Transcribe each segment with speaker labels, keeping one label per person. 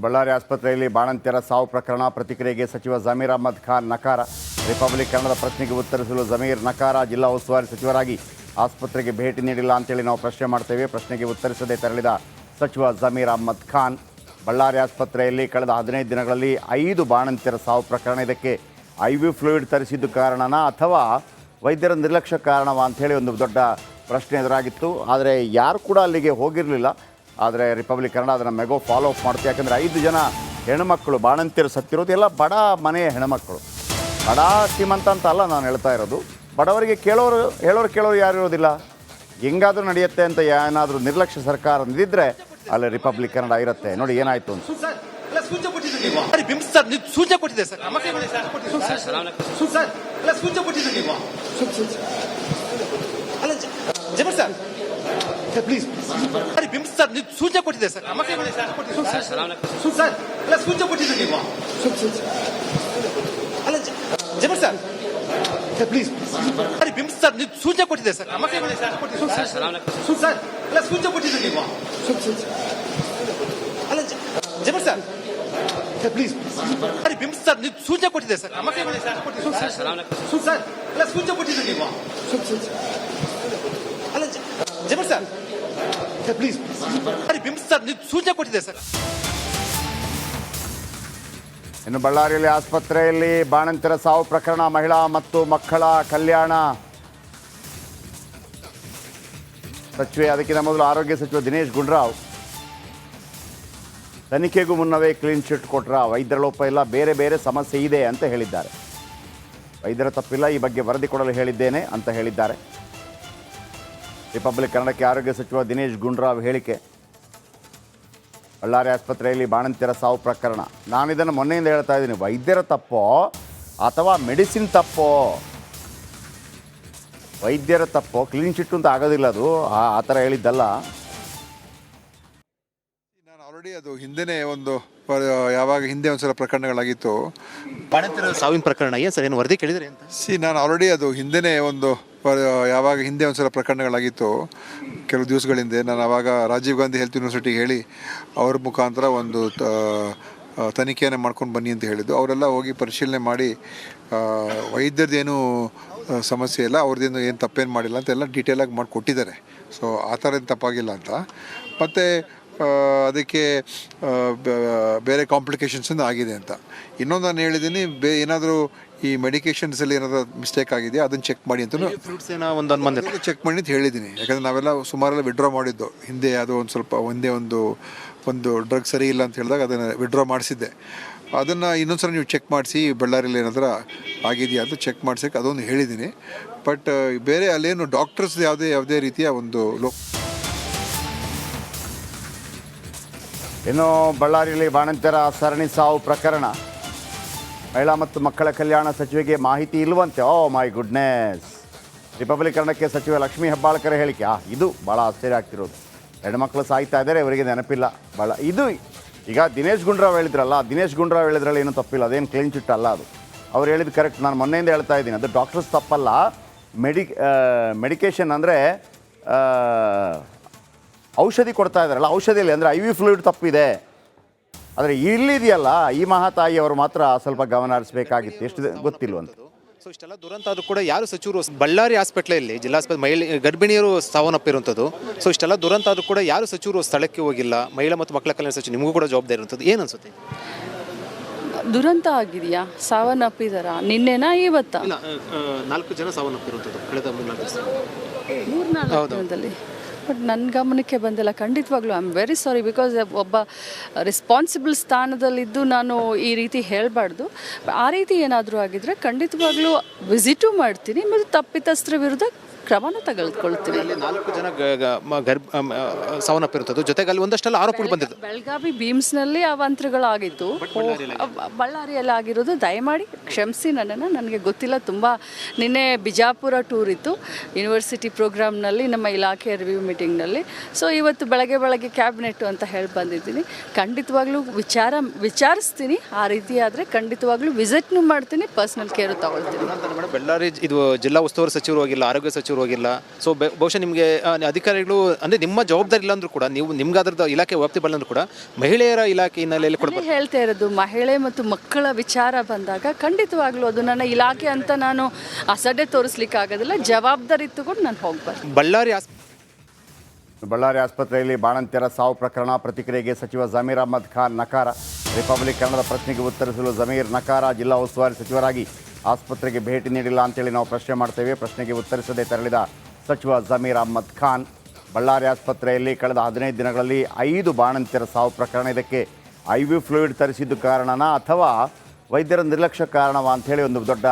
Speaker 1: ಬಳ್ಳಾರಿ ಆಸ್ಪತ್ರೆಯಲ್ಲಿ ಬಾಣಂತಿಯರ ಸಾವು ಪ್ರಕರಣ ಪ್ರತಿಕ್ರಿಯೆಗೆ ಸಚಿವ ಜಮೀರ್ ಅಹ್ಮದ್ ಖಾನ್ ನಕಾರ. ರಿಪಬ್ಲಿಕ್ ಕನ್ನಡದ ಪ್ರಶ್ನೆಗೆ ಉತ್ತರಿಸಲು ಜಮೀರ್ ನಕಾರ. ಜಿಲ್ಲಾ ಉಸ್ತುವಾರಿ ಸಚಿವರಾಗಿ ಆಸ್ಪತ್ರೆಗೆ ಭೇಟಿ ನೀಡಿಲ್ಲ ಅಂತೇಳಿ ನಾವು ಪ್ರಶ್ನೆ ಮಾಡ್ತೇವೆ. ಪ್ರಶ್ನೆಗೆ ಉತ್ತರಿಸದೆ ತೆರಳಿದ ಸಚಿವ ಜಮೀರ್ ಅಹ್ಮದ್ ಖಾನ್. ಬಳ್ಳಾರಿ ಆಸ್ಪತ್ರೆಯಲ್ಲಿ ಕಳೆದ 15 ದಿನಗಳಲ್ಲಿ 5 ಬಾಣಂತಿಯರ ಸಾವು ಪ್ರಕರಣ. ಇದಕ್ಕೆ IV ಫ್ಲೂಯಿಡ್ ತರಿಸಿದ್ದು ಕಾರಣನಾ ಅಥವಾ ವೈದ್ಯರ ನಿರ್ಲಕ್ಷ್ಯ ಕಾರಣವಾ ಅಂಥೇಳಿ ಒಂದು ದೊಡ್ಡ ಪ್ರಶ್ನೆ ಎದುರಾಗಿತ್ತು. ಆದರೆ ಯಾರು ಕೂಡ ಅಲ್ಲಿಗೆ ಹೋಗಿರಲಿಲ್ಲ. ಆದರೆ ರಿಪಬ್ಲಿಕ್ ಕನ್ನಡ ಅದನ್ನು ಮೆಗೋ ಫಾಲೋ ಅಪ್ ಮಾಡುತ್ತೆ. ಯಾಕಂದರೆ 5 ಜನ ಹೆಣ್ಮಕ್ಕಳು ಬಾಣಂತಿಯರು ಸತ್ತಿರೋದು ಎಲ್ಲ ಬಡ ಮನೆಯ ಹೆಣ್ಮಕ್ಕಳು. ಬಡ ಶ್ರೀಮಂತ ಅಂತ ಅಲ್ಲ ನಾನು ಹೇಳ್ತಾ ಇರೋದು. ಬಡವರಿಗೆ ಹೇಳೋರು ಯಾರು ಇರೋದಿಲ್ಲ. ಹೆಂಗಾದರೂ ನಡೆಯುತ್ತೆ ಅಂತ ಏನಾದರೂ ನಿರ್ಲಕ್ಷ್ಯ ಸರ್ಕಾರ ನಿಂತಿದ್ರೆ ಅಲ್ಲಿ ರಿಪಬ್ಲಿಕ್ ಕನ್ನಡ ಇರುತ್ತೆ. ನೋಡಿ ಏನಾಯಿತು ಅಂತ.
Speaker 2: ಸೂಚನೆ ಕೊಟ್ಟಿದೆ ಸರ್. ಸೂಚನೆ ಕೊಟ್ಟಿದೆ ನೀವು. ಅಲ್ಲ ಜಮೀರ್ ಸರ್ ಪ್ಲೀಸ್ ಬಿಂಬ್ ಸರ್ ನೀವು ಸೂಚನೆ ಕೊಟ್ಟಿದೆ ಸರ್. ಸರ್ ಅಲ್ಲ ಸೂಚನೆ ಕೊಟ್ಟಿದೆ ನೀವು. ಅಲ್ಲ ಜಮೀರ್ ಸರ್ ಪ್ಲೀಸ್ ಬಿಂಬ್ ಸರ್ ನೀವು ಸೂಚನೆ ಕೊಟ್ಟಿದೆ ಸರ್. ಸರ್ ಅಲ್ಲ ಸೂಚನೆ ಕೊಟ್ಟಿದೆ ನೀವು. ಅಲ್ಲ ಜಮೀರ್ ಸರ್ ಪ್ಲೀಸ್ ಬಿಂಬ್ ಸರ್ ನೀವು ಸೂಚನೆ ಕೊಟ್ಟಿದೆ ಸರ್. ಸರ್ ಅಲ್ಲ ಸೂಚನೆ ಕೊಟ್ಟಿದೆ ನೀವು. ಅಲ್ಲ ಜಮೀರ್ ಸರ್ ಪ್ಲೀಸ್ ಬಿಂಬ್ ಸರ್ ನೀವು ಸೂಚನೆ ಕೊಟ್ಟಿದೆ ಸರ್.
Speaker 1: ಇನ್ನು ಬಳ್ಳಾರಿಯಲ್ಲಿ ಆಸ್ಪತ್ರೆಯಲ್ಲಿ ಬಾಣಂತಿಯರ ಸಾವು ಪ್ರಕರಣ. ಮಹಿಳಾ ಮತ್ತು ಮಕ್ಕಳ ಕಲ್ಯಾಣ ಸಚಿವೆ, ಅದಕ್ಕಿಂತ ಮೊದಲು ಆರೋಗ್ಯ ಸಚಿವ ದಿನೇಶ್ ಗುಂಡೂರಾವ್ ತನಿಖೆಗೂ ಮುನ್ನವೇ ಕ್ಲೀನ್ ಚಿಟ್ ಕೊಟ್ರ. ವೈದ್ಯರ ಲೋಪ ಇಲ್ಲ, ಬೇರೆ ಬೇರೆ ಸಮಸ್ಯೆ ಇದೆ ಅಂತ ಹೇಳಿದ್ದಾರೆ. ವೈದ್ಯರ ತಪ್ಪಿಲ್ಲ, ಈ ಬಗ್ಗೆ ವರದಿ ಕೊಡಲು ಹೇಳಿದ್ದೇನೆ ಅಂತ ಹೇಳಿದ್ದಾರೆ. ರಿಪಬ್ಲಿಕ್ ಕನ್ನಡಕ್ಕೆ ಆರೋಗ್ಯ ಸಚಿವ ದಿನೇಶ್ ಗುಂಡೂರಾವ್ ಹೇಳಿಕೆ. ಬಳ್ಳಾರಿ ಆಸ್ಪತ್ರೆಯಲ್ಲಿ ಬಾಣಂತಿಯರ ಸಾವು ಪ್ರಕರಣ. ನಾನಿದನ್ನು ಮೊನ್ನೆಯಿಂದ ಹೇಳ್ತಾ ಇದ್ದೀನಿ. ವೈದ್ಯರ ತಪ್ಪೋ ಅಥವಾ ಮೆಡಿಸಿನ್ ತಪ್ಪೋ? ವೈದ್ಯರ ತಪ್ಪೋ? ಕ್ಲೀನ್ ಚಿಟ್ಟು ಅಂತ ಆಗೋದಿಲ್ಲ ಅದು. ಆ ಥರ ಹೇಳಿದ್ದಲ್ಲ.
Speaker 3: ನಾನು ಆಲ್ರೆಡಿ ಅದು ಹಿಂದೆನೇ ಯಾವಾಗ ಹಿಂದೆ ಒಂದ್ಸಲ ಪ್ರಕರಣಗಳಾಗಿತ್ತು.
Speaker 2: ಬಾಣಂತಿಯರ ಸಾವಿನ ಪ್ರಕರಣ ಏನು ಸರ್, ಏನು ವರದಿ ಕೇಳಿದ್ರಿ ಅಂತ?
Speaker 3: ನಾನು ಆಲ್ರೆಡಿ ಅದು ಹಿಂದೆನೇ ಯಾವಾಗ ಹಿಂದೆ ಒಂದ್ಸಲ ಪ್ರಕರಣಗಳಾಗಿತ್ತು ಕೆಲವು ದಿವಸಗಳ ಹಿಂದೆ. ನಾನು ಆವಾಗ ರಾಜೀವ್ ಗಾಂಧಿ ಹೆಲ್ತ್ ಯೂನಿವರ್ಸಿಟಿಗೆ ಹೇಳಿ ಅವ್ರ ಮುಖಾಂತರ ಒಂದು ತನಿಖೆಯನ್ನು ಮಾಡ್ಕೊಂಡು ಬನ್ನಿ ಅಂತ ಹೇಳಿದ್ದು. ಅವರೆಲ್ಲ ಹೋಗಿ ಪರಿಶೀಲನೆ ಮಾಡಿ ವೈದ್ಯರದ್ದೇನು ಸಮಸ್ಯೆ ಇಲ್ಲ, ಅವ್ರದ್ದೇನು ಏನು ತಪ್ಪೇನು ಮಾಡಿಲ್ಲ ಅಂತೆಲ್ಲ ಡೀಟೇಲಾಗಿ ಮಾಡಿ ಕೊಟ್ಟಿದ್ದಾರೆ. ಸೊ ಆ ಥರ ಏನು ತಪ್ಪಾಗಿಲ್ಲ ಅಂತ. ಮತ್ತು ಅದಕ್ಕೆ ಬೇರೆ ಕಾಂಪ್ಲಿಕೇಶನ್ಸ್ ಆಗಿದೆ ಅಂತ. ಇನ್ನೊಂದು ನಾನು ಹೇಳಿದ್ದೀನಿ, ಏನಾದರೂ ಈ ಮೆಡಿಕೇಷನ್ಸಲ್ಲಿ ಏನಾದರೂ ಮಿಸ್ಟೇಕ್ ಆಗಿದೆಯಾ ಅದನ್ನು ಚೆಕ್ ಮಾಡಿ ಅಂತಲೂ ಚೆಕ್ ಮಾಡಿ ಅಂತ ಹೇಳಿದ್ದೀನಿ. ಯಾಕಂದರೆ ನಾವೆಲ್ಲ ಸುಮಾರೆಲ್ಲ ವಿಡ್ರಾ ಮಾಡಿದ್ದು ಹಿಂದೆ. ಅದು ಒಂದು ಸ್ವಲ್ಪ ಒಂದೇ ಒಂದು ಡ್ರಗ್ ಸರಿ ಇಲ್ಲ ಅಂತ ಹೇಳಿದಾಗ ಅದನ್ನು ವಿಡ್ರಾ ಮಾಡಿಸಿದ್ದೆ. ಅದನ್ನು ಇನ್ನೊಂದು ಸಲ ನೀವು ಚೆಕ್ ಮಾಡಿಸಿ ಬಳ್ಳಾರಿಯಲ್ಲಿ ಏನಾದರೂ ಆಗಿದೆಯಾ ಅಂತ ಚೆಕ್ ಮಾಡ್ಸೋಕ್ಕೆ ಅದೊಂದು ಹೇಳಿದ್ದೀನಿ. ಬಟ್ ಬೇರೆ ಅಲ್ಲೇನು ಡಾಕ್ಟರ್ಸ್ ಯಾವುದೇ ರೀತಿಯ ಒಂದು
Speaker 1: ಇನ್ನು ಬಳ್ಳಾರಿಯಲ್ಲಿ ಬಾಣಂತಿಯರ ಸರಣಿ ಸಾವು ಪ್ರಕರಣ. ಮಹಿಳಾ ಮತ್ತು ಮಕ್ಕಳ ಕಲ್ಯಾಣ ಸಚಿವೆಗೆ ಮಾಹಿತಿ ಇಲ್ಲವಂತೆ. ಓ ಮೈ ಗುಡ್ನೆಸ್. ರಿಪಬ್ಲಿಕ್ ಕನ್ನಡಕ್ಕೆ ಸಚಿವ ಲಕ್ಷ್ಮೀ ಹೆಬ್ಬಾಳ್ಕರ್ ಹೇಳಿಕೆ. ಇದು ಭಾಳ ಆಶ್ಚರ್ಯ ಆಗ್ತಿರೋದು. ಹೆಣ್ಮಕ್ಳು ಸಾಯ್ತಾ ಇದ್ದಾರೆ, ಇವರಿಗೆ ನೆನಪಿಲ್ಲ. ಇದು ಈಗ ದಿನೇಶ್ ಗುಂಡೂರಾವ್ ಹೇಳಿದ್ರಲ್ಲ, ದಿನೇಶ್ ಗುಂಡೂರಾವ್ ಹೇಳಿದ್ರಲ್ಲಿ ಏನೂ ತಪ್ಪಿಲ್ಲ. ಅದೇನು ಕ್ಲೀನ್ ಚಿಟ್ ಅಲ್ಲ ಅದು. ಅವ್ರು ಹೇಳಿದ್ದು ಕರೆಕ್ಟ್. ನಾನು ಮೊನ್ನೆಯಿಂದ ಹೇಳ್ತಾ ಇದ್ದೀನಿ, ಅದು ಡಾಕ್ಟರ್ಸ್ ತಪ್ಪಲ್ಲ. ಮೆಡಿಕೇಷನ್ ಅಂದರೆ ಔಷಧಿ ಕೊಡ್ತಾ ಇದ್ದಾರಲ್ಲ, ಔಷಧಿಯಲ್ಲಿ ಅಂದರೆ IV ಫ್ಲೂಯಿಡ್ ತಪ್ಪಿದೆ. ಆದರೆ ಇಲ್ಲಿದೆಯಲ್ಲ, ಈ ಮಹಾತಾಯಿ ಅವರು ಮಾತ್ರ ಸ್ವಲ್ಪ ಗಮನ ಹರಿಸಬೇಕಾಗಿತ್ತು. ಎಷ್ಟು ಗೊತ್ತಿಲ್ವಂತ.
Speaker 2: ಸೊ ಇಷ್ಟೆಲ್ಲ ದುರಂತ ಆದರೂ ಕೂಡ ಯಾರು ಸಚಿವರು ಬಳ್ಳಾರಿ ಹಾಸ್ಪಿಟ್ಲಲ್ಲಿ ಜಿಲ್ಲಾಸ್ಪತ್ರೆ ಮಹಿಳೆ ಗರ್ಭಿಣಿಯರು ಸಾವನ್ನಪ್ಪಿರುವಂಥದ್ದು. ಸೊ ಇಷ್ಟೆಲ್ಲ ದುರಂತ ಆದರೂ ಕೂಡ ಯಾರು ಸಚಿವರು ಸ್ಥಳಕ್ಕೆ ಹೋಗಿಲ್ಲ. ಮಹಿಳಾ ಮತ್ತು ಮಕ್ಕಳ ಕಲ್ಯಾಣ ಸಚಿವ ನಿಮಗೂ ಕೂಡ ಜವಾಬ್ದಾರಿ ಇರುವಂಥದ್ದು. ಏನು ಅನ್ಸುತ್ತೆ?
Speaker 4: ದುರಂತ ಆಗಿದೆಯಾ? ಸಾವನ್ನಪ್ಪಿದಾರ? ನಿನ್ನೆನಾ ಇವತ್ತಾ?
Speaker 2: 4 ಜನ ಸಾವನ್ನಪ್ಪಿರುವಂಥದ್ದು ಕಳೆದ
Speaker 4: 3-4 ದಿನದಲ್ಲಿ. ಬಟ್ ನನ್ನ ಗಮನಕ್ಕೆ ಬಂದಿಲ್ಲ. ಖಂಡಿತವಾಗ್ಲೂ I am very sorry. Because ಒಬ್ಬ ರೆಸ್ಪಾನ್ಸಿಬಲ್ ಸ್ಥಾನದಲ್ಲಿದ್ದು ನಾನು ಈ ರೀತಿ ಹೇಳಬಾರ್ದು. ಆ ರೀತಿ ಏನಾದರೂ ಆಗಿದ್ದರೆ ಖಂಡಿತವಾಗ್ಲೂ ವಿಸಿಟು ಮಾಡ್ತೀನಿ ಮತ್ತು ತಪ್ಪಿತಸ್ಥರ ವಿರುದ್ಧ ಕ್ರಮನೂ ತೆಗೆದುಕೊಳ್ತೀವಿ.
Speaker 2: 4 ಜನ ಸಾವನ್ನಪ್ಪಿರುತ್ತದೆ. ಜೊತೆಗೆ ಅಲ್ಲಿ ಒಂದಷ್ಟೆಲ್ಲ ಆರೋಪಗಳು ಬಂದಿತ್ತು.
Speaker 4: ಬೆಳಗಾವಿ ಬೀಮ್ಸ್ನಲ್ಲಿ ಅವಾಂತರಗಳಾಗಿತ್ತು. ಬಳ್ಳಾರಿಯಲ್ಲಿ ಆಗಿರೋದು. ದಯಮಾಡಿ ಕ್ಷಮಿಸಿ ನನ್ನನ್ನು. ನನಗೆ ಗೊತ್ತಿಲ್ಲ. ತುಂಬ ನಿನ್ನೆ ಬಿಜಾಪುರ ಟೂರ್ ಇತ್ತು ಯೂನಿವರ್ಸಿಟಿ ಪ್ರೋಗ್ರಾಮ್ನಲ್ಲಿ, ನಮ್ಮ ಇಲಾಖೆಯ ರಿವ್ಯೂ ಮೀಟಿಂಗ್ನಲ್ಲಿ. ಸೊ ಇವತ್ತು ಬೆಳಗ್ಗೆ ಕ್ಯಾಬಿನೆಟ್ಟು ಅಂತ ಹೇಳಿ ಬಂದಿದ್ದೀನಿ. ಖಂಡಿತವಾಗ್ಲೂ ವಿಚಾರಿಸ್ತೀನಿ. ಆ ರೀತಿ ಆದರೆ ಖಂಡಿತವಾಗ್ಲೂ ವಿಸಿಟ್ನೂ ಮಾಡ್ತೀನಿ, ಪರ್ಸ್ನಲ್ ಕೇರು ತಗೊಳ್ತೀನಿ.
Speaker 2: ಬಳ್ಳಾರಿ ಇದು ಜಿಲ್ಲಾ ಉಸ್ತುವಾರಿ ಸಚಿವರು ಹೋಗಿಲ್ಲ, ಆರೋಗ್ಯ ಸಚಿವರು ಸಚಿವರು ಹೋಗಿಲ್ಲ. ಸೊ ಬಹುಶಃ ನಿಮಗೆ ಅಧಿಕಾರಿಗಳು ಅಂದರೆ ನಿಮ್ಮ ಜವಾಬ್ದಾರಿ ಇಲ್ಲ ಅಂದ್ರೂ ಕೂಡ ನೀವು ನಿಮ್ಗೆ ಅದರದ್ದು ಇಲಾಖೆ ವ್ಯಾಪ್ತಿ ಬಲ್ಲಂದ್ರೂ ಕೂಡ ಮಹಿಳೆಯರ ಇಲಾಖೆ ಹಿನ್ನೆಲೆಯಲ್ಲಿ ಕೊಡಬೇಕು.
Speaker 4: ಹೇಳ್ತಾ ಇರೋದು ಮಹಿಳೆ ಮತ್ತು ಮಕ್ಕಳ ವಿಚಾರ ಬಂದಾಗ ಖಂಡಿತವಾಗ್ಲೂ ಅದು ನನ್ನ ಇಲಾಖೆ ಅಂತ ನಾನು ಅಸಡ್ಡೆ ತೋರಿಸ್ಲಿಕ್ಕೆ ಆಗೋದಿಲ್ಲ. ಜವಾಬ್ದಾರಿ ತಗೊಂಡು ನಾನು ಹೋಗ್ಬಾರ್ದು.
Speaker 1: ಬಳ್ಳಾರಿ ಆಸ್ಪತ್ರೆಯಲ್ಲಿ ಬಾಣಂತಿಯರ ಸಾವು ಪ್ರಕರಣ ಪ್ರತಿಕ್ರಿಯೆಗೆ ಸಚಿವ ಜಮೀರ್ ಅಹ್ಮದ್ ಖಾನ್ ನಕಾರ. ರಿಪಬ್ಲಿಕ್ ಕನ್ನಡದ ಪ್ರಶ್ನೆಗೆ ಉತ್ತರಿಸಲು ಜಮೀರ್ ನಕಾರ. ಜಿಲ್ಲಾ ಉಸ್ತುವಾರಿ ಸಚಿವರಾಗಿ ಆಸ್ಪತ್ರೆಗೆ ಭೇಟಿ ನೀಡಿಲ್ಲ ಅಂತೇಳಿ ನಾವು ಪ್ರಶ್ನೆ ಮಾಡ್ತೇವೆ. ಪ್ರಶ್ನೆಗೆ ಉತ್ತರಿಸದೆ ತೆರಳಿದ ಸಚಿವ ಜಮೀರ್ ಅಹ್ಮದ್ ಖಾನ್. ಬಳ್ಳಾರಿ ಆಸ್ಪತ್ರೆಯಲ್ಲಿ ಕಳೆದ 15 ದಿನಗಳಲ್ಲಿ 5 ಬಾಣಂತಿಯರ ಸಾವು ಪ್ರಕರಣ. ಇದಕ್ಕೆ IV ಫ್ಲೂಯಿಡ್ ತರಿಸಿದ್ದು ಕಾರಣನಾ ಅಥವಾ ವೈದ್ಯರ ನಿರ್ಲಕ್ಷ್ಯ ಕಾರಣವಾ ಅಂಥೇಳಿ ಒಂದು ದೊಡ್ಡ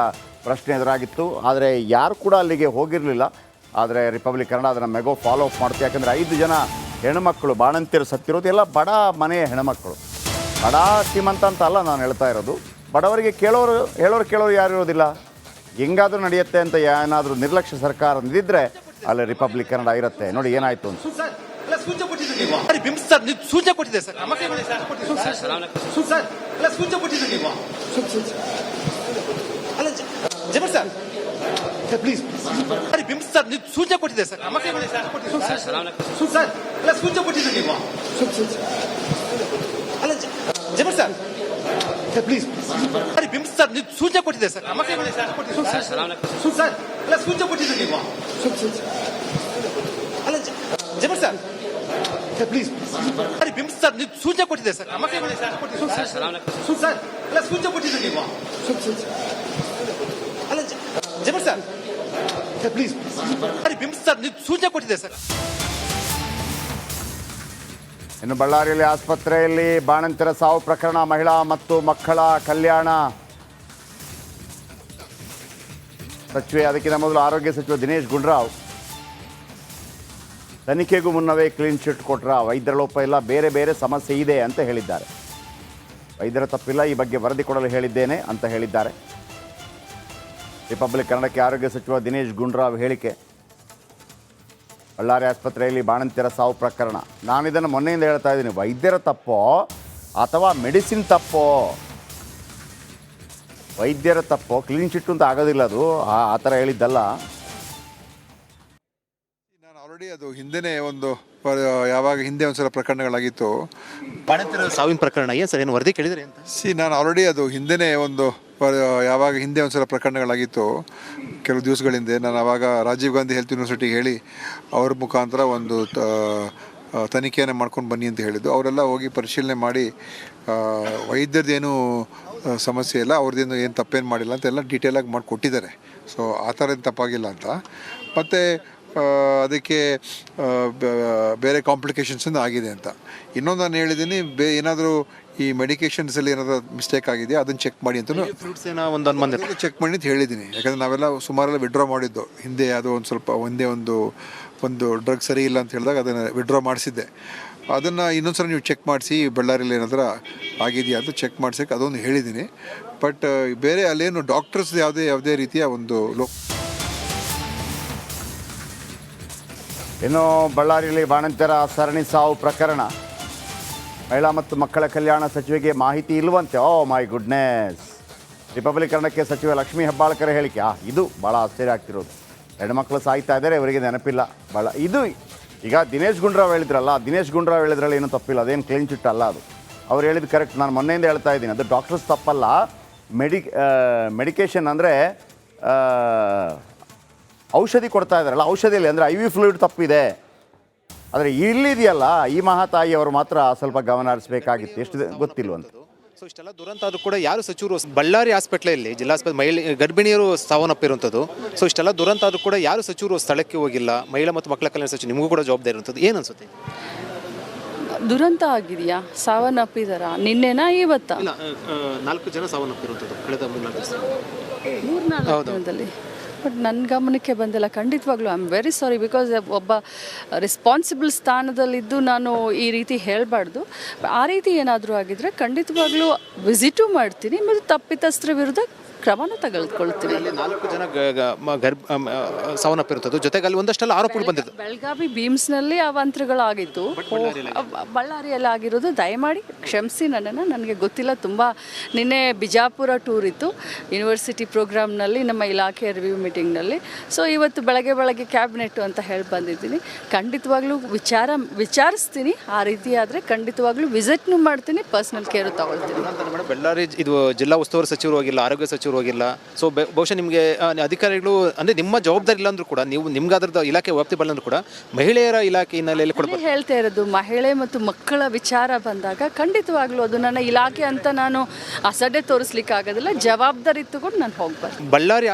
Speaker 1: ಪ್ರಶ್ನೆ ಎದುರಾಗಿತ್ತು. ಆದರೆ ಯಾರು ಕೂಡ ಅಲ್ಲಿಗೆ ಹೋಗಿರಲಿಲ್ಲ. ಆದರೆ ರಿಪಬ್ಲಿಕ್ ಕನ್ನಡ ಅದನ್ನು ಮೆಗೋ ಫಾಲೋ ಅಪ್ ಮಾಡುತ್ತೆ. ಯಾಕಂದರೆ 5 ಜನ ಹೆಣ್ಮಕ್ಕಳು ಬಾಣಂತಿಯರು ಸತ್ತಿರೋದು ಎಲ್ಲ ಬಡ ಮನೆಯ ಹೆಣ್ಮಕ್ಕಳು. ಬಡ ಶ್ರೀಮಂತ ಅಂತ ಅಲ್ಲ ನಾನು ಹೇಳ್ತಾ ಇರೋದು. ಬಡವರಿಗೆ ಹೇಳೋರು ಯಾರು ಇರೋದಿಲ್ಲ. ಹೆಂಗಾದರೂ ನಡೆಯುತ್ತೆ ಅಂತ ಏನಾದರೂ ನಿರ್ಲಕ್ಷ್ಯ ಸರ್ಕಾರ ನಿಂತಿದ್ರೆ ಅಲ್ಲಿ ರಿಪಬ್ಲಿಕ್ ಕನ್ನಡ ಇರುತ್ತೆ. ನೋಡಿ ಏನಾಯಿತು ಅಂತ.
Speaker 5: ಪ್ಲೀಸ್ ಬಿಂಬ್ ಸರ್ ನೀವು ಸೂಚನೆ ಕೊಟ್ಟಿದೆ ಸರ್. ಸರ್ ಎಲ್ಲ ಸೂಚನೆ ಕೊಟ್ಟಿದ್ದೆ ನೀವು. ಅಲ್ಲ ಜಮೀರ್ ಸರ್ ಪ್ಲೀಸ್ ಬಿಂಬ್ ಸರ್ ನೀವು ಸೂಚನೆ ಕೊಟ್ಟಿದೆ ಸರ್. ಸರ್ ಎಲ್ಲ ಸೂಚನೆ ಕೊಟ್ಟಿದ್ದೆ ನೀವು. ಅಲ್ಲ ಜಮೀರ್ ಸರ್ ಪ್ಲೀಸ್ ಬಿಂಬ್ ಸರ್ ನೀವು ಸೂಚನೆ ಕೊಟ್ಟಿದೆ ಸರ್. ಸರ್ ಎಲ್ಲ ಸೂಚನೆ ಕೊಟ್ಟಿದ್ದೆ ನೀವು. ಅಲ್ಲ ಜಮೀರ್ ಸರ್ ಪ್ಲೀಸ್ ಬಿಂಬ್ ಸರ್ ನೀವು ಸೂಚನೆ ಕೊಟ್ಟಿದೆ ಸರ್.
Speaker 1: ಇನ್ನು ಬಳ್ಳಾರಿಯಲ್ಲಿ ಆಸ್ಪತ್ರೆಯಲ್ಲಿ ಬಾಣಂತಿಯರ ಸಾವು ಪ್ರಕರಣ. ಮಹಿಳಾ ಮತ್ತು ಮಕ್ಕಳ ಕಲ್ಯಾಣ ಸಚಿವೆ, ಅದಕ್ಕಿಂತ ಮೊದಲು ಆರೋಗ್ಯ ಸಚಿವ ದಿನೇಶ್ ಗುಂಡೂರಾವ್ ತನಿಖೆಗೂ ಮುನ್ನವೇ ಕ್ಲೀನ್ ಚಿಟ್ ಕೊಟ್ರ. ವೈದ್ಯರ ಲೋಪ ಇಲ್ಲ, ಬೇರೆ ಬೇರೆ ಸಮಸ್ಯೆ ಇದೆ ಅಂತ ಹೇಳಿದ್ದಾರೆ. ವೈದ್ಯರ ತಪ್ಪಿಲ್ಲ, ಈ ಬಗ್ಗೆ ವರದಿ ಕೊಡಲು ಹೇಳಿದ್ದೇನೆ ಅಂತ ಹೇಳಿದ್ದಾರೆ. ರಿಪಬ್ಲಿಕ್ ಕನ್ನಡಕ್ಕೆ ಆರೋಗ್ಯ ಸಚಿವ ದಿನೇಶ್ ಗುಂಡೂರಾವ್ ಹೇಳಿಕೆ. ಬಳ್ಳಾರಿ ಆಸ್ಪತ್ರೆಯಲ್ಲಿ ಬಾಣಂತಿಯರ ಸಾವು ಪ್ರಕರಣ. ನಾನು ಇದನ್ನು ಮೊನ್ನೆಯಿಂದ ಹೇಳ್ತಾ ಇದ್ದೀನಿ. ವೈದ್ಯರ ತಪ್ಪೋ ಅಥವಾ ಮೆಡಿಸಿನ್ ತಪ್ಪೋ? ವೈದ್ಯರ ತಪ್ಪೋ? ಕ್ಲೀನ್ ಚಿಟ್ ಅಂತ ಆಗೋದಿಲ್ಲ ಅದು. ಆ ಥರ ಹೇಳಿದ್ದಲ್ಲ.
Speaker 3: ನಾನು ಆಲ್ರೆಡಿ ಅದು ಹಿಂದೆನೇ ಯಾವಾಗ ಹಿಂದೆ ಒಂದ್ಸಲ ಪ್ರಕರಣಗಳಾಗಿತ್ತು.
Speaker 2: ಬಾಣಂತಿಯರ ಸಾವಿನ ಪ್ರಕರಣ ಏನು ಸರ್, ಏನು ವರದಿ ಕೇಳಿದ್ರೆ ಅಂತ?
Speaker 3: ನಾನು ಆಲ್ರೆಡಿ ಅದು ಹಿಂದೆನೇ ಯಾವಾಗ ಹಿಂದೆ ಒಂದ್ಸಲ ಪ್ರಕರಣಗಳಾಗಿತ್ತು ಕೆಲವು ದಿವಸಗಳ ಹಿಂದೆ. ನಾನು ಆವಾಗ ರಾಜೀವ್ ಗಾಂಧಿ ಹೆಲ್ತ್ ಯೂನಿವರ್ಸಿಟಿಗೆ ಹೇಳಿ ಅವ್ರ ಮುಖಾಂತರ ಒಂದು ತನಿಖೆಯನ್ನು ಮಾಡ್ಕೊಂಡು ಬನ್ನಿ ಅಂತ ಹೇಳಿದ್ದು. ಅವರೆಲ್ಲ ಹೋಗಿ ಪರಿಶೀಲನೆ ಮಾಡಿ ವೈದ್ಯರದ್ದೇನು ಸಮಸ್ಯೆ ಇಲ್ಲ, ಅವ್ರದ್ದೇನು ಏನು ತಪ್ಪೇನು ಮಾಡಿಲ್ಲ ಅಂತ ಎಲ್ಲ ಡೀಟೇಲಾಗಿ ಮಾಡಿ ಕೊಟ್ಟಿದ್ದಾರೆ. ಸೊ ಆ ಥರ ಏನು ತಪ್ಪಾಗಿಲ್ಲ ಅಂತ. ಮತ್ತು ಅದಕ್ಕೆ ಬೇರೆ ಕಾಂಪ್ಲಿಕೇಶನ್ಸ್ ಆಗಿದೆ ಅಂತ. ಇನ್ನೊಂದು ನಾನು ಹೇಳಿದ್ದೀನಿ, ಏನಾದರೂ ಈ ಮೆಡಿಕೇಷನ್ಸಲ್ಲಿ ಏನಾದರೂ ಮಿಸ್ಟೇಕ್ ಆಗಿದೆಯಾ ಅದನ್ನು ಚೆಕ್ ಮಾಡಿ ಅಂತ ಚೆಕ್ ಮಾಡಿ ಅಂತ ಹೇಳಿದ್ದೀನಿ. ಯಾಕಂದರೆ ನಾವೆಲ್ಲ ಸುಮಾರೆಲ್ಲ ವಿಡ್ರಾ ಮಾಡಿದ್ದು ಹಿಂದೆ. ಅದು ಒಂದು ಸ್ವಲ್ಪ ಒಂದು ಡ್ರಗ್ ಸರಿ ಇಲ್ಲ ಅಂತ ಹೇಳಿದಾಗ ಅದನ್ನು ವಿಡ್ರಾ ಮಾಡಿಸಿದ್ದೆ. ಅದನ್ನು ಇನ್ನೊಂದ್ಸಲ ನೀವು ಚೆಕ್ ಮಾಡಿಸಿ ಬಳ್ಳಾರಿಯಲ್ಲಿ ಏನಾದರೂ ಆಗಿದೆಯಾ ಅಂತ ಚೆಕ್ ಮಾಡ್ಸೋಕ್ಕೆ ಅದೊಂದು ಹೇಳಿದ್ದೀನಿ. ಬಟ್ ಬೇರೆ ಅಲ್ಲೇನು ಡಾಕ್ಟರ್ಸ್ ಯಾವುದೇ ರೀತಿಯ ಒಂದು
Speaker 1: ಇನ್ನು ಬಳ್ಳಾರಿಯಲ್ಲಿ ಬಾಣಂತಿಯರ ಸರಣಿ ಸಾವು ಪ್ರಕರಣ. ಮಹಿಳಾ ಮತ್ತು ಮಕ್ಕಳ ಕಲ್ಯಾಣ ಸಚಿವೆಗೆ ಮಾಹಿತಿ ಇಲ್ವಂತೆ. ಓ ಮೈ ಗುಡ್ನೆಸ್. ರಿಪಬ್ಲಿಕ್ ಕನ್ನಡಕ್ಕೆ ಸಚಿವ ಲಕ್ಷ್ಮೀ ಹೆಬ್ಬಾಳ್ಕರ್ ಹೇಳಿಕೆ. ಇದು ಭಾಳ ಆಶ್ಚರ್ಯ ಆಗ್ತಿರೋದು. ಹೆಣ್ಮಕ್ಳು ಸಾಯ್ತಾ ಇದ್ದಾರೆ, ಇವರಿಗೆ ನೆನಪಿಲ್ಲ. ಇದು ಈಗ ದಿನೇಶ್ ಗುಂಡೂರಾವ್ ಹೇಳಿದ್ರಲ್ಲ, ದಿನೇಶ್ ಗುಂಡೂರಾವ್ ಹೇಳಿದ್ರಲ್ಲಿ ಏನೂ ತಪ್ಪಿಲ್ಲ. ಅದೇನು ಕ್ಲೀನ್ ಚಿಟ್ ಅಲ್ಲ ಅದು. ಅವ್ರು ಹೇಳಿದ್ದು ಕರೆಕ್ಟ್. ನಾನು ಮೊನ್ನೆಯಿಂದ ಹೇಳ್ತಾ ಇದ್ದೀನಿ, ಅದು ಡಾಕ್ಟರ್ಸ್ ತಪ್ಪಲ್ಲ. ಮೆಡಿಕೇಷನ್ ಅಂದರೆ ಔಷಧಿ ಕೊಡ್ತಾ ಇದ್ದಾರಲ್ಲ, ಔಷಧಿಯಲ್ಲಿ ಅಂದರೆ IV ಫ್ಲೂಯಿಡ್ ತಪ್ಪಿದೆ. ಆದರೆ ಇಲ್ಲಿದೆಯಲ್ಲ, ಈ ಮಹಾತಾಯಿ ಅವರು ಮಾತ್ರ ಸ್ವಲ್ಪ ಗಮನ ಹರಿಸಬೇಕಾಗಿತ್ತು. ಎಷ್ಟು ಗೊತ್ತಿಲ್ವಂತ.
Speaker 2: ಸೊ ಇಷ್ಟೆಲ್ಲ ದುರಂತ ಆದರೂ ಕೂಡ ಯಾರು ಸಚಿವರು ಬಳ್ಳಾರಿ ಆಸ್ಪತ್ರೆಯಲ್ಲಿ ಜಿಲ್ಲಾಸ್ಪತ್ರೆ ಗರ್ಭಿಣಿಯರು ಸಾವನ್ನಪ್ಪಿರುವಂಥದ್ದು. ಸೊ ಇಷ್ಟೆಲ್ಲ ದುರಂತ ಆದರೂ ಕೂಡ ಯಾರು ಸಚಿವರು ಸ್ಥಳಕ್ಕೆ ಹೋಗಿಲ್ಲ. ಮಹಿಳಾ ಮತ್ತು ಮಕ್ಕಳ ಕಲ್ಯಾಣ ಸಚಿವ ನಿಮಗೂ ಕೂಡ ಜವಾಬ್ದಾರಿ ಇರುವಂಥದ್ದು. ಏನು ಅನ್ಸುತ್ತೆ?
Speaker 4: ದುರಂತ ಆಗಿದೆಯಾ? ಸಾವನ್ನಪ್ಪಿದಾರ? ನಿನ್ನೆನಾ ಇವತ್ತಾ?
Speaker 2: 4 ಜನ ಸಾವನ್ನಪ್ಪಿರುವಂಥದ್ದು ಕಳೆದ
Speaker 4: 3-4 ದಿನದಲ್ಲಿ. ಬಟ್ ನನ್ನ ಗಮನಕ್ಕೆ ಬಂದಿಲ್ಲ. ಖಂಡಿತವಾಗ್ಲೂ I am very sorry. Because ಒಬ್ಬ ರೆಸ್ಪಾನ್ಸಿಬಲ್ ಸ್ಥಾನದಲ್ಲಿದ್ದು ನಾನು ಈ ರೀತಿ ಹೇಳಬಾರ್ದು. ಆ ರೀತಿ ಏನಾದರೂ ಆಗಿದ್ದರೆ ಖಂಡಿತವಾಗ್ಲೂ ವಿಸಿಟು ಮಾಡ್ತೀನಿ ಮತ್ತು ತಪ್ಪಿತಸ್ಥರ ವಿರುದ್ಧ ಕ್ರಮನೂ ತೆಗೆದುಕೊಳ್ತೀವಿ.
Speaker 2: ಅಲ್ಲಿ 4 ಜನ ಸಾವನ್ನಪ್ಪಿರುತ್ತದೆ, ಜೊತೆಗೆ ಅಲ್ಲಿ ಒಂದಷ್ಟೆಲ್ಲ ಆರೋಪಗಳು ಬಂದಿರ್ತದೆ.
Speaker 4: ಬೆಳಗಾವಿ ಬೀಮ್ಸ್ನಲ್ಲಿ ಅವಾಂತರಗಳಾಗಿತ್ತು, ಬಳ್ಳಾರಿಯಲ್ಲಿ ಆಗಿರೋದು. ದಯಮಾಡಿ ಕ್ಷಮಿಸಿ ನನ್ನನ್ನು, ನನಗೆ ಗೊತ್ತಿಲ್ಲ. ತುಂಬ ನಿನ್ನೆ ಬಿಜಾಪುರ ಟೂರ್ ಇತ್ತು ಯೂನಿವರ್ಸಿಟಿ ಪ್ರೋಗ್ರಾಮ್ನಲ್ಲಿ, ನಮ್ಮ ಇಲಾಖೆ ರಿವ್ಯೂ ಮೀಟಿಂಗ್ನಲ್ಲಿ. ಸೊ ಇವತ್ತು ಬೆಳಗ್ಗೆ ಕ್ಯಾಬಿನೆಟ್ಟು ಅಂತ ಹೇಳಿ ಬಂದಿದ್ದೀನಿ. ಖಂಡಿತವಾಗ್ಲೂ ವಿಚಾರಿಸ್ತೀನಿ. ಆ ರೀತಿ ಆದರೆ ಖಂಡಿತವಾಗ್ಲೂ ವಿಸಿಟ್ನೂ ಮಾಡ್ತೀನಿ, ಪರ್ಸ್ನಲ್ ಕೇರು ತಗೊಳ್ತೀನಿ.
Speaker 2: ಬಳ್ಳಾರಿ ಇದು ಜಿಲ್ಲಾ ಉಸ್ತುವಾರಿ ಸಚಿವರು ಹೋಗಿಲ್ಲ, ಆರೋಗ್ಯ ಸಚಿವರು ಹೋಗಿಲ್ಲ. ಸೊ ಬಹುಶಃ ನಿಮಗೆ ಅಧಿಕಾರಿಗಳು ಅಂದರೆ ನಿಮ್ಮ ಜವಾಬ್ದಾರಿ ಇಲ್ಲ ಅಂದ್ರೂ ಕೂಡ, ನೀವು ನಿಮ್ಗೆ ಅದರದ್ದು ಇಲಾಖೆ ವ್ಯಾಪ್ತಿ ಬಲ್ಲ ಕೂಡ ಮಹಿಳೆಯರ ಇಲಾಖೆ ಹಿನ್ನೆಲೆಯಲ್ಲಿ ಕೊಡಬೇಕು.
Speaker 4: ಹೇಳ್ತಾ ಇರೋದು ಮಹಿಳೆ ಮತ್ತು ಮಕ್ಕಳ ವಿಚಾರ ಬಂದಾಗ ಖಂಡಿತವಾಗ್ಲೂ ಅದು ನನ್ನ ಇಲಾಖೆ ಅಂತ ನಾನು ಅಸಡ್ಡೆ ತೋರಿಸ್ಲಿಕ್ಕೆ ಆಗೋದಿಲ್ಲ. ಜವಾಬ್ದಾರಿ ತಗೊಂಡು ನಾನು ಹೋಗ್ಬಾರ್ದು.
Speaker 2: ಬಳ್ಳಾರಿ